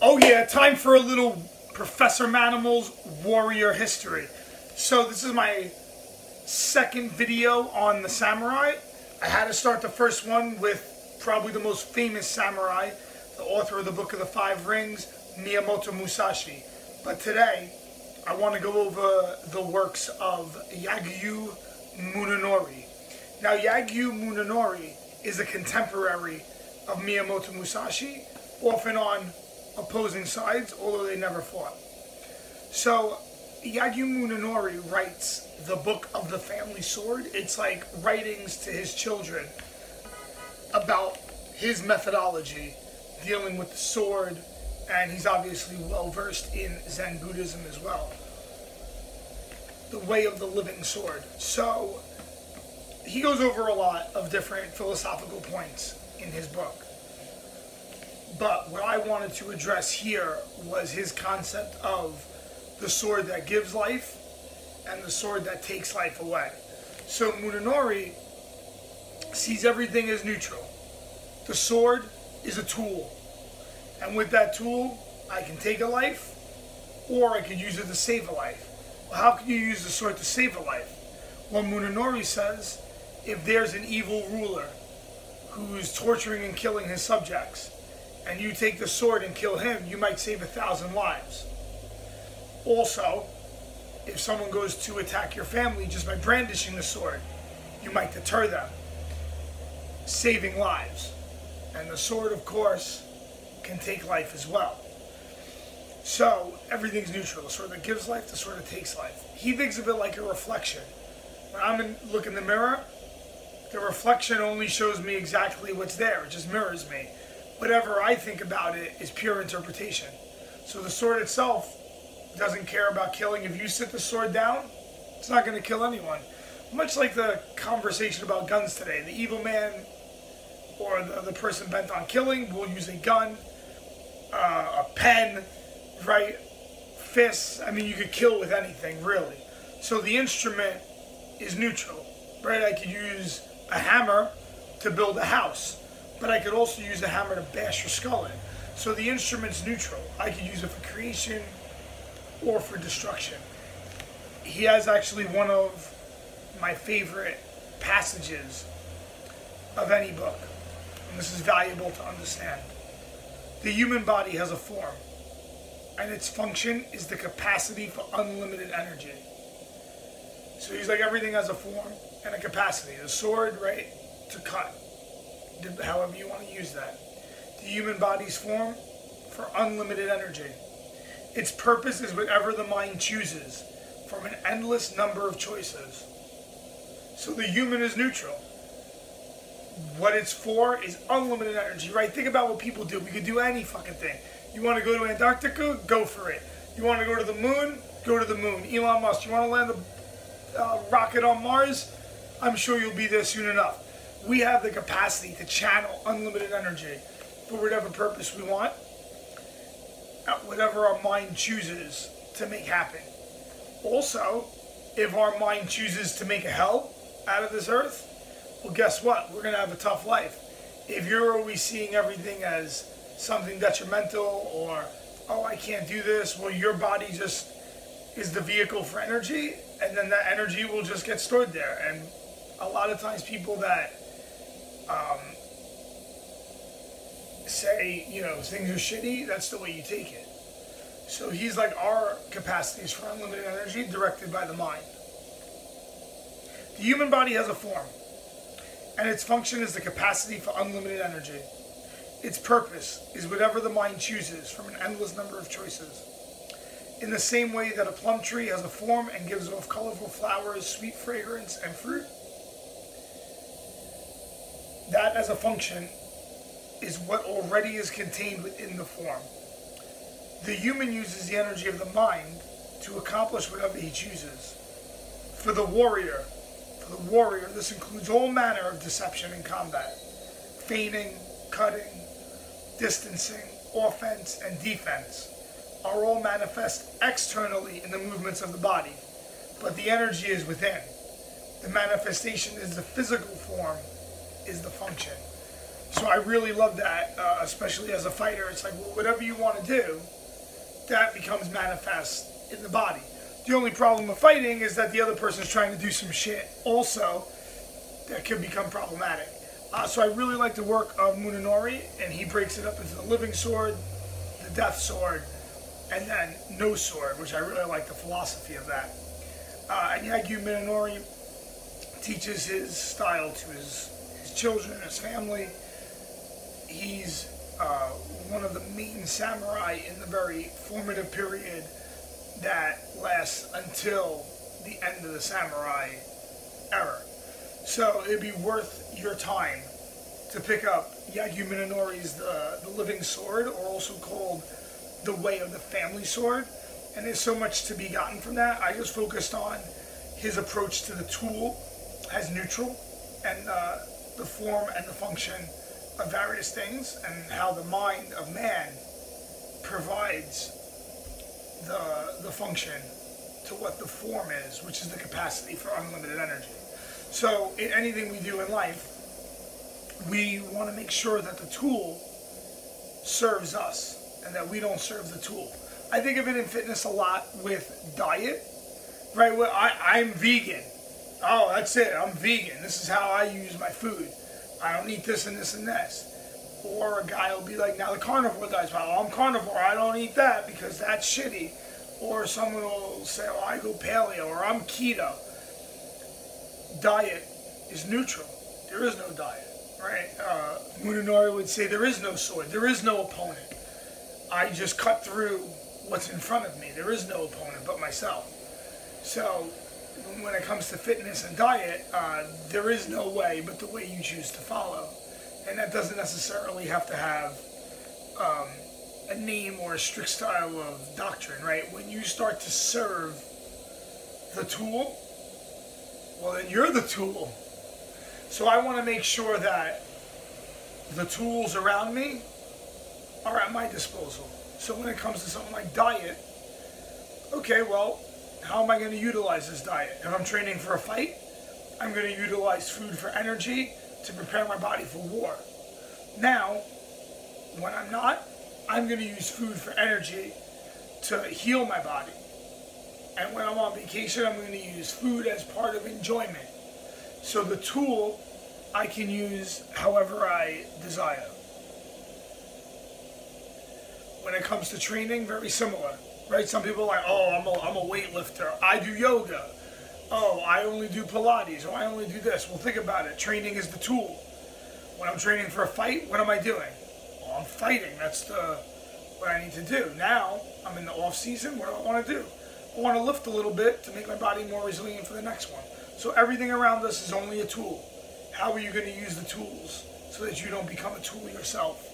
Oh yeah, time for a little Professor Manimal's warrior history. So this is my second video on the samurai. I had to start the first one with probably the most famous samurai, the author of the Book of the Five Rings, Miyamoto Musashi. But today, I want to go over the works of Yagyu Munenori. Now, Yagyu Munenori is a contemporary of Miyamoto Musashi, often on opposing sides, although they never fought. So, Yagyu Munenori writes the Book of the Family Sword. It's like writings to his children about his methodology dealing with the sword, and he's obviously well versed in Zen Buddhism as well. The way of the living sword. So, he goes over a lot of different philosophical points in his book. But what I wanted to address here was his concept of the sword that gives life and the sword that takes life away. So Munenori sees everything as neutral. The sword is a tool. And with that tool, I can take a life, or I could use it to save a life. Well, how can you use the sword to save a life? Well, Munenori says, if there's an evil ruler who's torturing and killing his subjects, and you take the sword and kill him, you might save 1,000 lives. Also, if someone goes to attack your family just by brandishing the sword, you might deter them, saving lives. And the sword, of course, can take life as well. So, everything's neutral. The sword that gives life, the sword that takes life. He thinks of it like a reflection. When look in the mirror, the reflection only shows me exactly what's there. It just mirrors me. Whatever I think about it is pure interpretation. So the sword itself doesn't care about killing. If you sit the sword down, it's not going to kill anyone. Much like the conversation about guns today. The evil man or the person bent on killing will use a gun, a pen, right? Fists. I mean, you could kill with anything, really. So the instrument is neutral, right? I could use a hammer to build a house, but I could also use a hammer to bash your skull in. So the instrument's neutral. I could use it for creation or for destruction. He has actually one of my favorite passages of any book, and this is valuable to understand. The human body has a form, and its function is the capacity for unlimited energy. So he's like, everything has a form and a capacity. The sword, right, to cut, however you want to use that. The human body's form for unlimited energy. Its purpose is whatever the mind chooses from an endless number of choices. So the human is neutral. What it's for is unlimited energy, right? Think about what people do. We could do any fucking thing. You want to go to Antarctica? Go for it. You want to go to the moon? Go to the moon. Elon Musk, you want to land a rocket on Mars? I'm sure you'll be there soon enough. We have the capacity to channel unlimited energy for whatever purpose we want, whatever our mind chooses to make happen. Also, if our mind chooses to make a hell out of this earth, well, guess what? We're going to have a tough life. If you're always seeing everything as something detrimental or, oh, I can't do this, well, your body just is the vehicle for energy, and then that energy will just get stored there. And a lot of times people that say, you know, things are shitty, that's the way you take it. So he's like, our capacities for unlimited energy directed by the mind. The human body has a form, and its function is the capacity for unlimited energy. Its purpose is whatever the mind chooses from an endless number of choices. In the same way that a plum tree has a form and gives off colorful flowers, sweet fragrance, and fruit, that as a function is what already is contained within the form. The human uses the energy of the mind to accomplish whatever he chooses. For the warrior, this includes all manner of deception in combat. Feigning, cutting, distancing, offense, and defense are all manifest externally in the movements of the body, but the energy is within. The manifestation is the physical form, is the function. So I really love that, especially as a fighter. It's like, well, whatever you want to do, that becomes manifest in the body. The only problem with fighting is that the other person's trying to do some shit also that could become problematic. So I really like the work of Munenori, and he breaks it up into the living sword, the death sword, and then no sword, which I really like the philosophy of that. And Yagyu Munenori teaches his style to his children, his family. He's one of the main samurai in the very formative period that lasts until the end of the samurai era. So it'd be worth your time to pick up Yagyu Munenori's the Living Sword, or also called the Way of the Family Sword. And there's so much to be gotten from that. I just focused on his approach to the tool as neutral, and the form and the function of various things, and how the mind of man provides the function to what the form is, which is the capacity for unlimited energy. So in anything we do in life, we want to make sure that the tool serves us and that we don't serve the tool. I think of it in fitness a lot with diet, right? Well, I'm vegan. Oh, that's it. I'm vegan. This is how I use my food. I don't eat this and this and this. Or a guy will be like, now the carnivore diet's fine. Oh, I'm carnivore. I don't eat that because that's shitty. Or someone will say, oh, I go paleo, or I'm keto. Diet is neutral. There is no diet, right? Munenori would say there is no sword. There is no opponent. I just cut through what's in front of me. There is no opponent but myself. So when it comes to fitness and diet, there is no way but the way you choose to follow. And that doesn't necessarily have to have a name or a strict style of doctrine, right? When you start to serve the tool, well, then you're the tool. So I want to make sure that the tools around me are at my disposal. So when it comes to something like diet, okay, well, how am I going to utilize this diet? If I'm training for a fight, I'm going to utilize food for energy to prepare my body for war. Now, when I'm not, I'm going to use food for energy to heal my body. And when I'm on vacation, I'm going to use food as part of enjoyment. So the tool I can use however I desire. When it comes to training, very similar, right? Some people are like, oh, I'm a weightlifter. I do yoga. Oh, I only do Pilates. Oh, I only do this. Well, think about it. Training is the tool. When I'm training for a fight, what am I doing? Well, I'm fighting. That's what I need to do. Now, I'm in the off season. What do I want to do? I want to lift a little bit to make my body more resilient for the next one. So everything around us is only a tool. How are you going to use the tools so that you don't become a tool yourself?